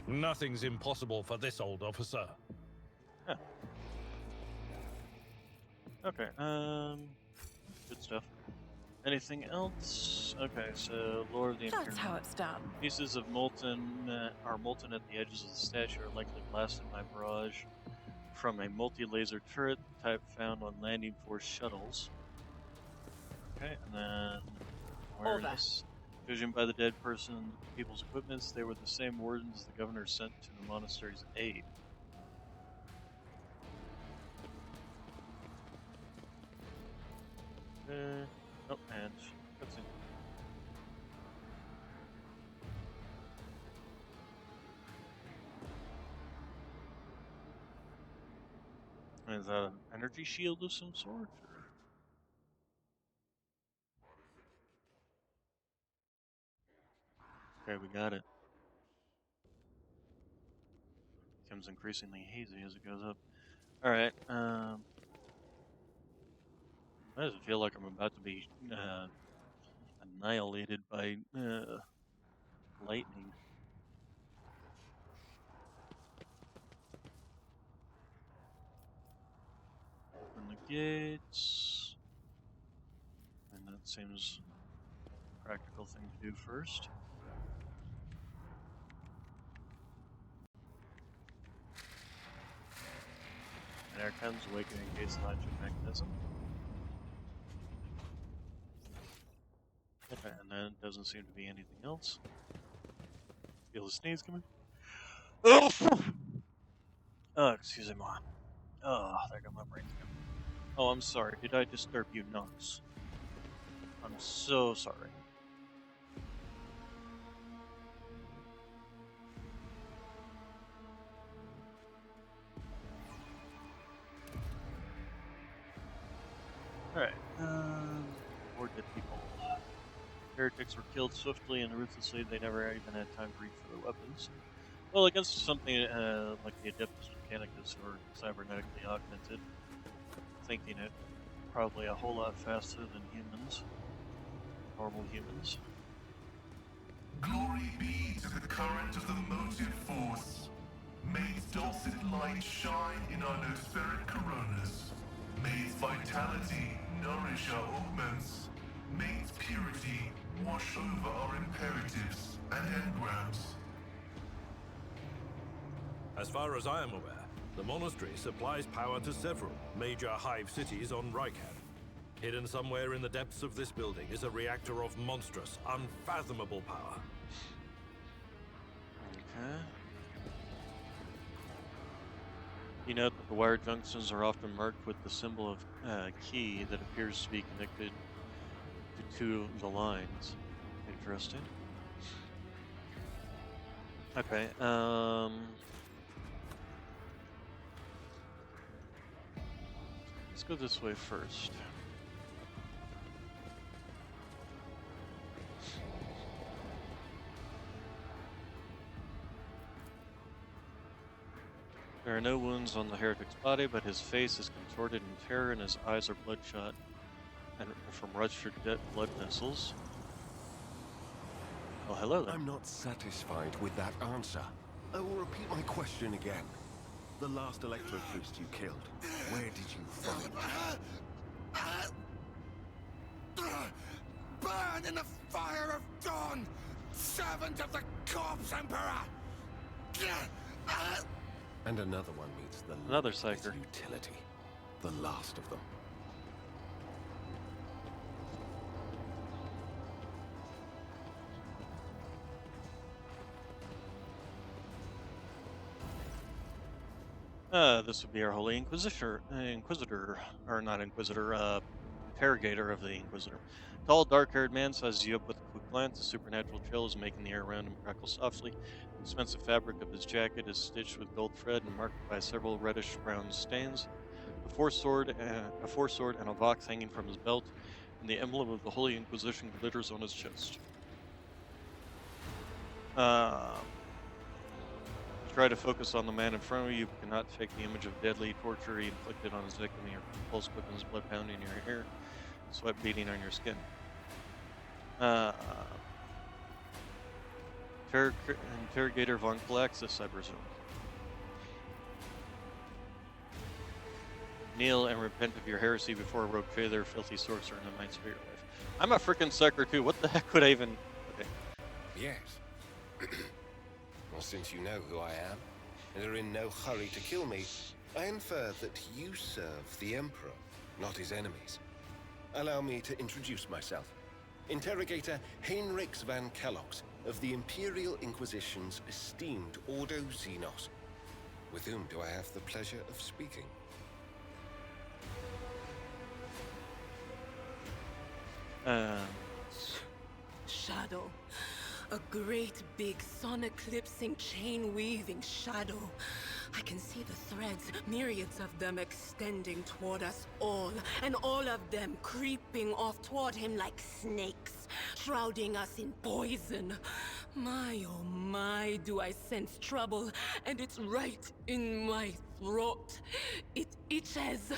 Nothing's impossible for this old officer. Yeah. Okay, good stuff. Anything else? Okay, so Lore of the Imperium. That's how it's done. Pieces of molten are molten at the edges of the statue are likely blasted by barrage from a multi-laser turret type found on landing force shuttles. Okay, and then awareness. Judging by the dead people's equipments, they were the same wardens the governor sent to the monastery's aid. Oh, and cutscene. Is that an energy shield of some sort? Or? Okay, we got it. Becomes increasingly hazy as it goes up. Alright, why does it feel like I'm about to be annihilated by lightning? Open the gates. And that seems a practical thing to do first. And there comes awakening gates launching mechanism. Okay, and then it doesn't seem to be anything else. Feel the sneeze coming? Oh, excuse me. Oh, there got my brain again. Oh, I'm sorry. Did I disturb you, Nox? I'm so sorry. Alright, more dead people. Heretics were killed swiftly and ruthlessly. They never even had time to reach for their weapons. Well, against something like the Adeptus Mechanicus, who are cybernetically augmented, thinking it probably a whole lot faster than humans, normal humans. Glory be to the current of the motive force. May its dulcet light shine in our nospheric coronas. May its vitality nourish our augments. May its purity wash over our imperatives and engrams. As far as I am aware, the monastery supplies power to several major hive cities on Rykan. Hidden somewhere in the depths of this building is a reactor of monstrous, unfathomable power. Okay. You note that the wire junctions are often marked with the symbol of key that appears to be connected to two of the lines. Interesting. Okay, let's go this way first. There are no wounds on the heretic's body, but his face is contorted in terror and his eyes are bloodshot and from ruptured blood vessels. Oh, hello there. I'm not satisfied with that answer. I will repeat my question again. The last electro priest you killed, where did you find him? Burn in the fire of dawn, servant of the Corpse Emperor! And another one meets the Another limit of its psyker. utility. The last of them. This would be our Holy Inquisitor, or not Inquisitor, interrogator of the Inquisitor. Tall, dark-haired man sizes you up with a quick glance. A supernatural chill is making the air around him crackle softly. The expensive fabric of his jacket is stitched with gold thread and marked by several reddish-brown stains. A four-sword and a vox hanging from his belt, and the emblem of the Holy Inquisition glitters on his chest. Try to focus on the man in front of you, but cannot take the image of deadly torture he inflicted on his victim. Your pulse quickens, blood pounding in your hair, sweat beating on your skin. Interrogator von Galaxis, I presume. Kneel and repent of your heresy before a rogue failure, filthy sorcerer, and a might spare your life. I'm a frickin' sucker too. What the heck would I even? Okay. Yes. Well, since you know who I am, and are in no hurry to kill me, I infer that you serve the Emperor, not his enemies. Allow me to introduce myself. Interrogator Heinrichs van Kellogg's of the Imperial Inquisition's esteemed Ordo Xenos. With whom do I have the pleasure of speaking? Shadow. A great big sun-eclipsing, chain-weaving shadow. I can see the threads, myriads of them extending toward us all, and all of them creeping off toward him like snakes, shrouding us in poison. My, oh my, do I sense trouble, and it's right in my throat. It itches.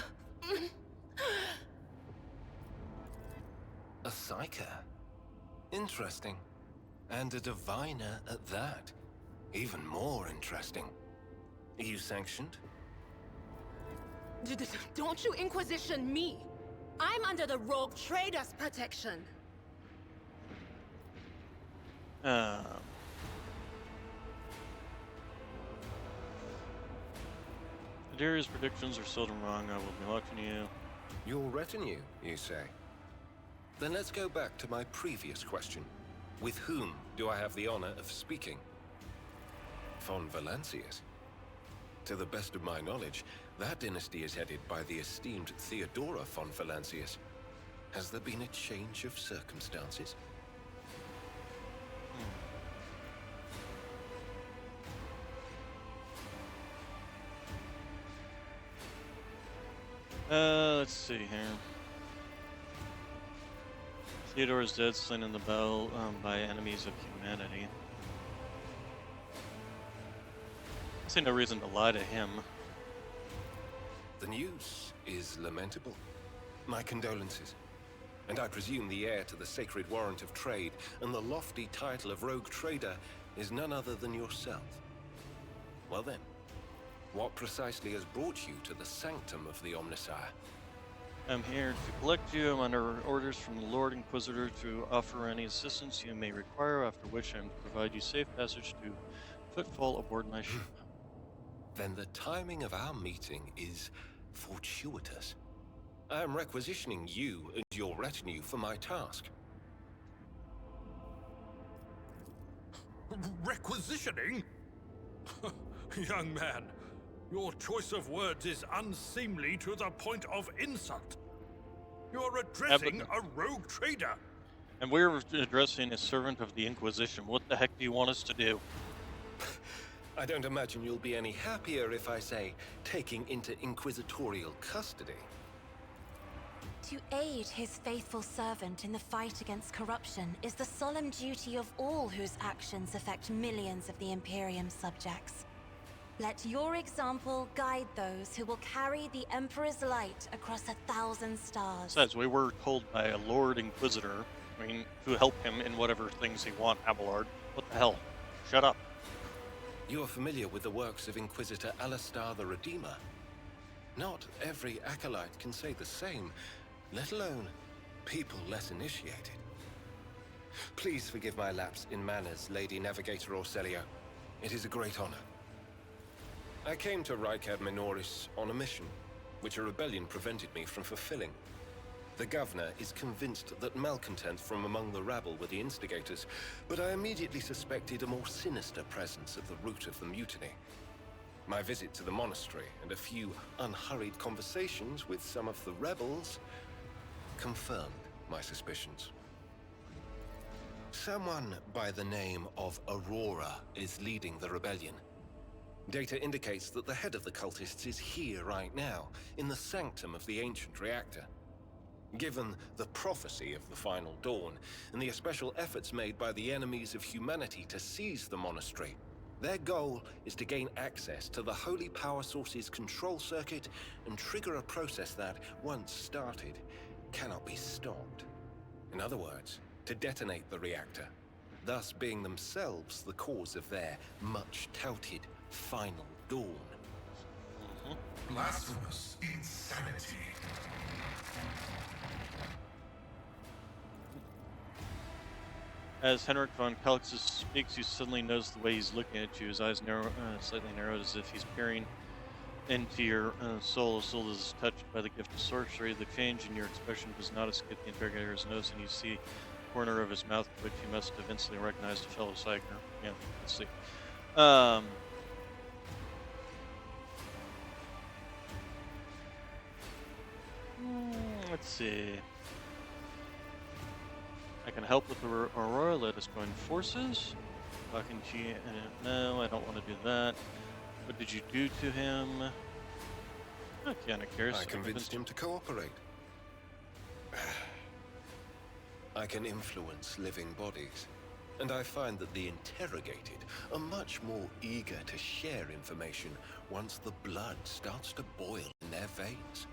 A psyker. Interesting. And a diviner at that. Even more interesting. Are you sanctioned? Don't you Inquisition me! I'm under the rogue trader's protection. Adaria's predictions are seldom wrong. I will be watching you. Your retinue, you say? Then let's go back to my previous question. With whom do I have the honor of speaking? Von Valancius. To the best of my knowledge, that dynasty is headed by the esteemed Theodora von Valancius. Has there been a change of circumstances? Let's see here. Theodore is dead, slain in the battle by enemies of humanity. I see no reason to lie to him. The news is lamentable. My condolences. And I presume the heir to the sacred warrant of trade and the lofty title of rogue trader is none other than yourself. Well then, what precisely has brought you to the sanctum of the Omnissiah? I'm here to collect you. I'm under orders from the Lord Inquisitor to offer any assistance you may require, after which I am to provide you safe passage to footfall aboard my ship. Then the timing of our meeting is fortuitous. I am requisitioning you and your retinue for my task. Requisitioning? Young man, your choice of words is unseemly to the point of insult. You're addressing a rogue trader. And we're addressing a servant of the Inquisition. What the heck do you want us to do? I don't imagine you'll be any happier if I say taking into inquisitorial custody. To aid his faithful servant in the fight against corruption is the solemn duty of all whose actions affect millions of the Imperium subjects. Let your example guide those who will carry the Emperor's light across 1,000 stars. Besides, we were told by a Lord Inquisitor, to help him in whatever things he want, Abelard. What the hell? Shut up. You are familiar with the works of Inquisitor Alistar the Redeemer. Not every acolyte can say the same, let alone people less initiated. Please forgive my lapse in manners, Lady Navigator Orselio. It is a great honor. I came to Rykad Minoris on a mission, which a rebellion prevented me from fulfilling. The governor is convinced that malcontents from among the rabble were the instigators, but I immediately suspected a more sinister presence at the root of the mutiny. My visit to the monastery and a few unhurried conversations with some of the rebels confirmed my suspicions. Someone by the name of Aurora is leading the rebellion. Data indicates that the head of the cultists is here right now, in the sanctum of the ancient reactor. Given the prophecy of the Final Dawn, and the special efforts made by the enemies of humanity to seize the monastery, their goal is to gain access to the holy power source's control circuit and trigger a process that, once started, cannot be stopped. In other words, to detonate the reactor, thus being themselves the cause of their much-touted Final Dawn. Blasphemous insanity. As Henrik von Calixus speaks, you suddenly notice the way he's looking at you. His eyes slightly narrowed, as if he's peering into your soul. A soul that is touched by the gift of sorcery. The change in your expression does not escape the interrogator's nose, and you see the corner of his mouth, which he must have instantly recognized a fellow psyker. Yeah, let's see. Let's see. I can help with the Aurora. Let us join forces. Talking to you. No, I don't want to do that. What did you do to him? I'm kind of curious. I convinced him to cooperate. I can influence living bodies. And I find that the interrogated are much more eager to share information once the blood starts to boil in their veins.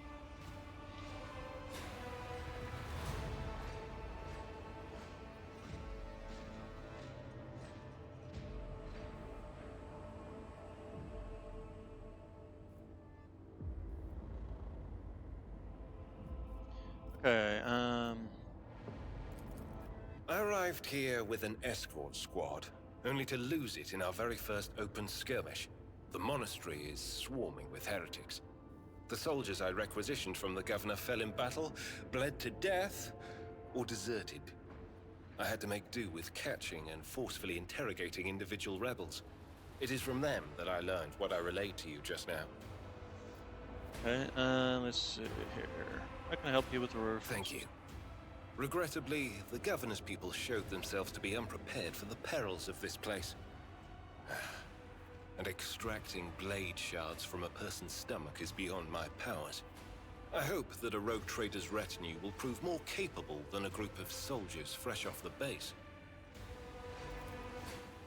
Okay, I arrived here with an escort squad, only to lose it in our very first open skirmish. The monastery is swarming with heretics. The soldiers I requisitioned from the governor fell in battle, bled to death, or deserted. I had to make do with catching and forcefully interrogating individual rebels. It is from them that I learned what I relayed to you just now. okay, let's see here. I can help you with the referrals. Thank you. Regrettably, the governor's people showed themselves to be unprepared for the perils of this place. And extracting blade shards from a person's stomach is beyond my powers. I hope that a rogue trader's retinue will prove more capable than a group of soldiers fresh off the base.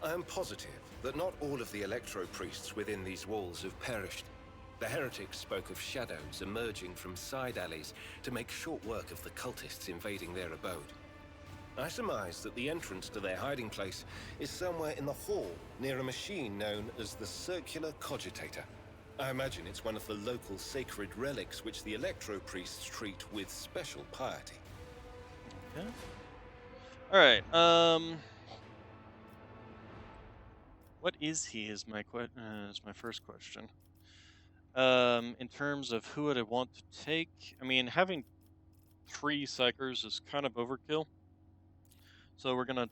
I am positive that not all of the electro-priests within these walls have perished. The heretics spoke of shadows emerging from side alleys to make short work of the cultists invading their abode. I surmise that the entrance to their hiding place is somewhere in the hall, near a machine known as the Circular Cogitator. I imagine it's one of the local sacred relics which the electro-priests treat with special piety. Okay. Alright, what is he is my first question. In terms of who would I want to take, I mean, having 3 psychers is kind of overkill. So we're gonna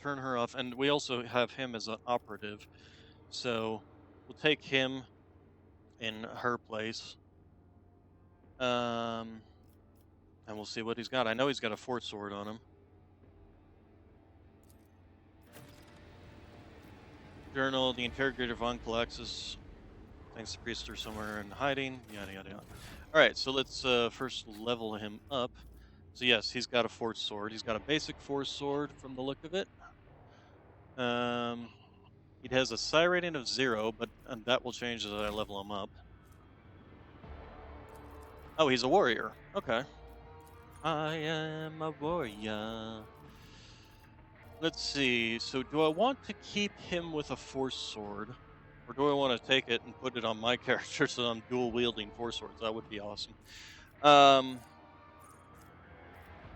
turn her off, and we also have him as an operative. So we'll take him in her place. And we'll see what he's got. I know he's got a 4th sword on him. Journal, the interrogator von Calaxis thinks the priests are somewhere in hiding, yada yada yada. Alright, so let's first level him up. So yes, he's got a 4th sword. He's got a basic 4th sword from the look of it. He has a psi rating of 0, but that will change as I level him up. Oh, he's a warrior. Okay. I am a warrior. Let's see. So do I want to keep him with a 4th sword? Or do I want to take it and put it on my character so I'm dual wielding 4 swords? That would be awesome.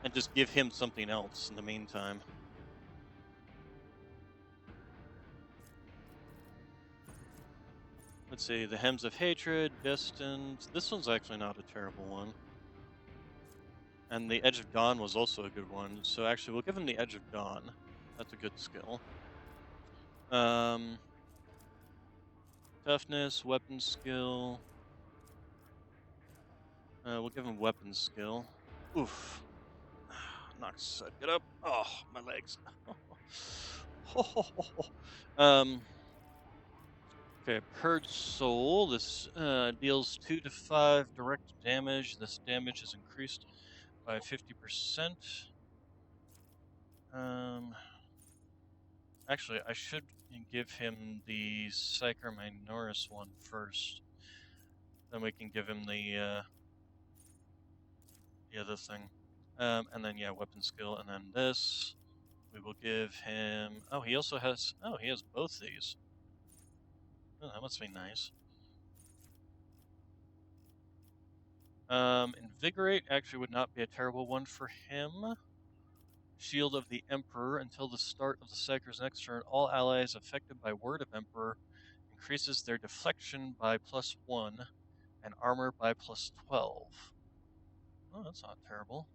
And just give him something else in the meantime. Let's see, the Hems of Hatred, Destined. This one's actually not a terrible one. And the Edge of Dawn was also a good one. So actually, we'll give him the Edge of Dawn. That's a good skill. Toughness, weapon skill. We'll give him weapon skill. Oof. Knocks. Get up. Oh, my legs. Okay, Purge Soul. This deals 2 to 5 direct damage. This damage is increased by 50%. Actually, I should give him the Psyker Minoris one first. Then we can give him the other thing. And then, yeah, weapon skill. And then this, we will give him... Oh, he also has... Oh, he has both these. Oh, that must be nice. Invigorate actually would not be a terrible one for him. Shield of the Emperor. Until the start of the Psyker's next turn, all allies affected by Word of Emperor increases their deflection by +1 and armor by +12. Oh, that's not terrible.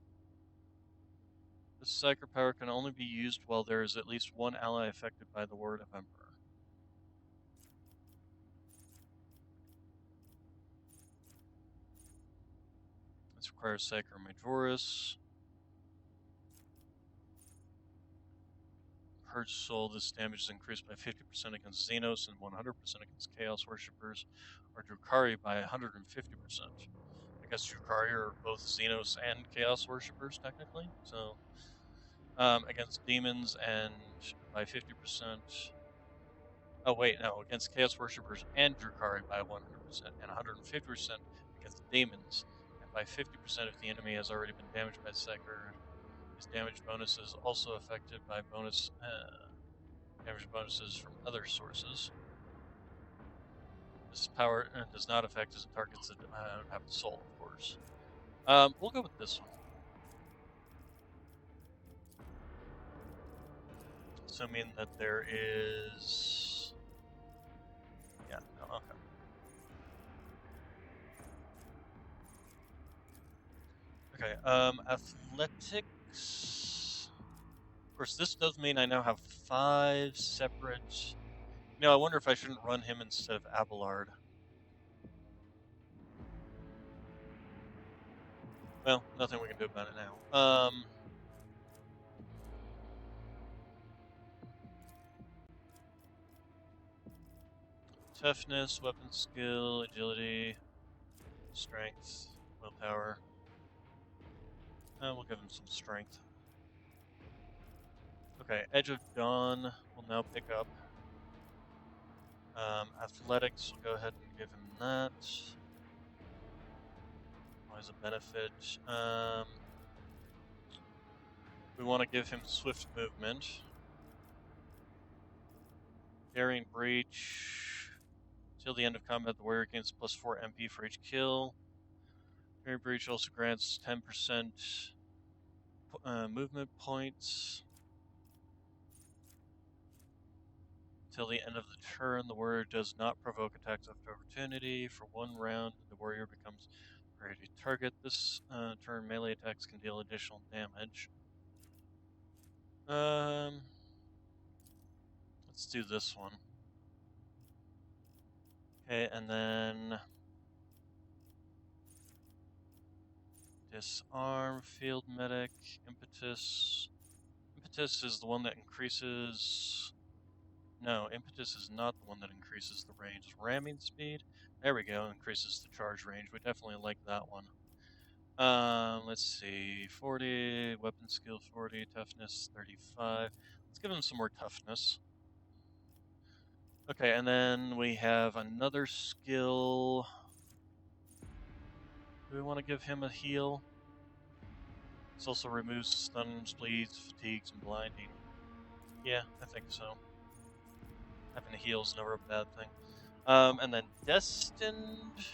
This Psyker power can only be used while there is at least one ally affected by the Word of Emperor. This requires Psyker Majoris. Purge Soul, this damage is increased by 50% against Xenos and 100% against Chaos Worshippers, or Drukhari by 150%. I guess Drukhari are both Xenos and Chaos Worshippers, technically, so against demons and by 50%. Oh wait, no, against Chaos Worshippers and Drukhari by 100% and 150% against demons, and by 50% if the enemy has already been damaged by Psyker. His damage bonus is also affected by damage bonuses from other sources. This power does not affect his targets that have the soul, of course. We'll go with this one. Assuming that there is... Yeah, no, okay. Okay, athletics... Of course, this does mean I now have 5 separate... I wonder if I shouldn't run him instead of Abelard. Well, nothing we can do about it now. Toughness, weapon skill, agility, strength, willpower. We'll give him some strength. Okay, Edge of Dawn will now pick up. Athletics, we'll go ahead and give him that. Always a benefit. We want to give him swift movement. Daring Breach. Till the end of combat, the warrior gains plus 4 MP for each kill. Daring Breach also grants 10% movement points. Till the end of the turn, the warrior does not provoke attacks of opportunity. For 1 round, the warrior becomes a priority target. This turn, melee attacks can deal additional damage. Let's do this one. Okay, and then disarm, field medic, impetus. Impetus is the one that increases... No, impetus is not the one that increases the range. Ramming speed? There we go, increases the charge range. We definitely like that one. Let's see, 40, weapon skill 40, toughness 35. Let's give him some more toughness. Okay, and then we have another skill. Do we want to give him a heal? This also removes stuns, bleeds, fatigues, and blinding. Yeah, I think so. Having a heal is never a bad thing. And then Destined,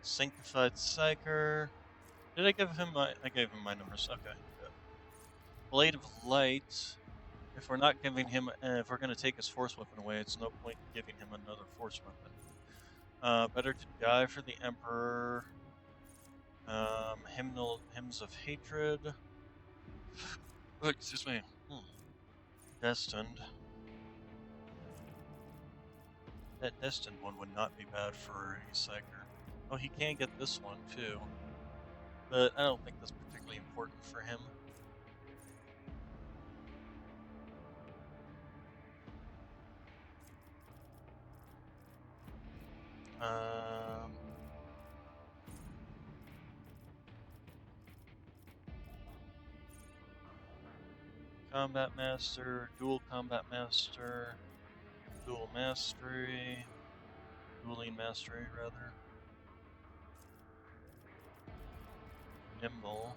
Sanctified Psyker. Did I give him my... I gave him my numbers. Okay, good. Blade of Light. If we're not giving him... if we're going to take his force weapon away, it's no point in giving him another force weapon. Better to Die for the Emperor. Hymns of Hatred. Oh, excuse me. Destined. That Destined one would not be bad for a Psyker. Oh, he can get this one too. But I don't think that's particularly important for him. Combat Master, Dual Combat Master, Dual Mastery, Dueling Mastery, rather. Nimble.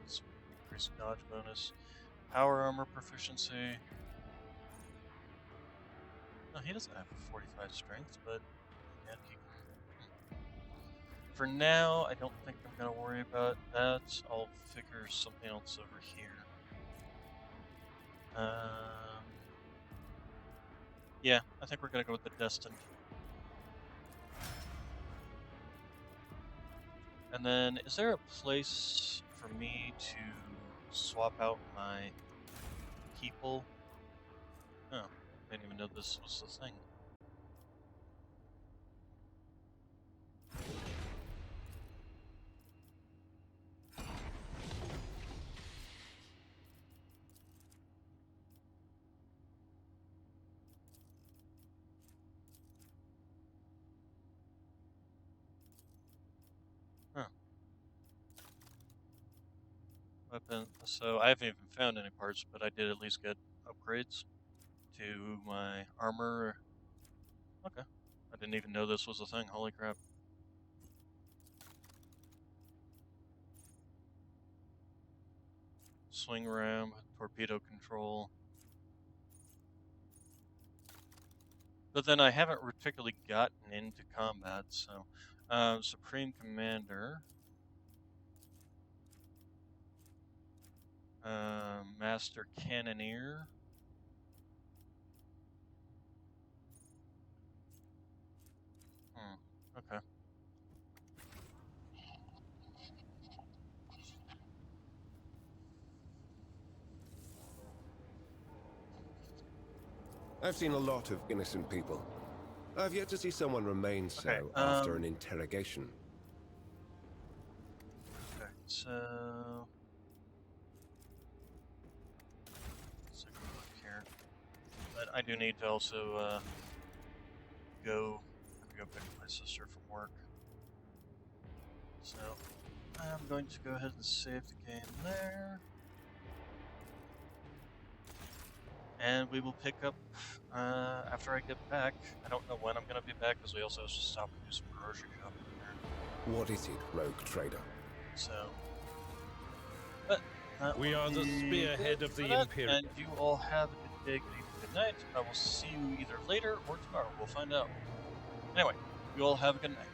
Let's increase dodge bonus. Power Armor Proficiency. No, he doesn't have a 45 strength, but yeah, he can. For now, I don't think I'm going to worry about that. I'll figure something else over here. Yeah, I think we're going to go with the Destined. And then, is there a place for me to swap out my people? Oh, I didn't even know this was the thing. weapon. So I haven't even found any parts, but I did at least get upgrades to my armor. Okay. I didn't even know this was a thing. Holy crap. Swing ram, torpedo control. But then I haven't particularly gotten into combat, so Supreme Commander, Master Cannoneer, okay. I've seen a lot of innocent people. I've yet to see someone remain so Okay, after an interrogation. Okay, so let's take a look here. But I do need to also go pick up my sister from work. So I'm going to go ahead and save the game there. And we will pick up after I get back. I don't know when I'm going to be back because we also have to stop and do some grocery shopping here. What is it, rogue trader? So, but We are the spearhead of the Imperium. And you all have a good day, good evening, good night. I will see you either later or tomorrow. We'll find out. Anyway, you all have a good night.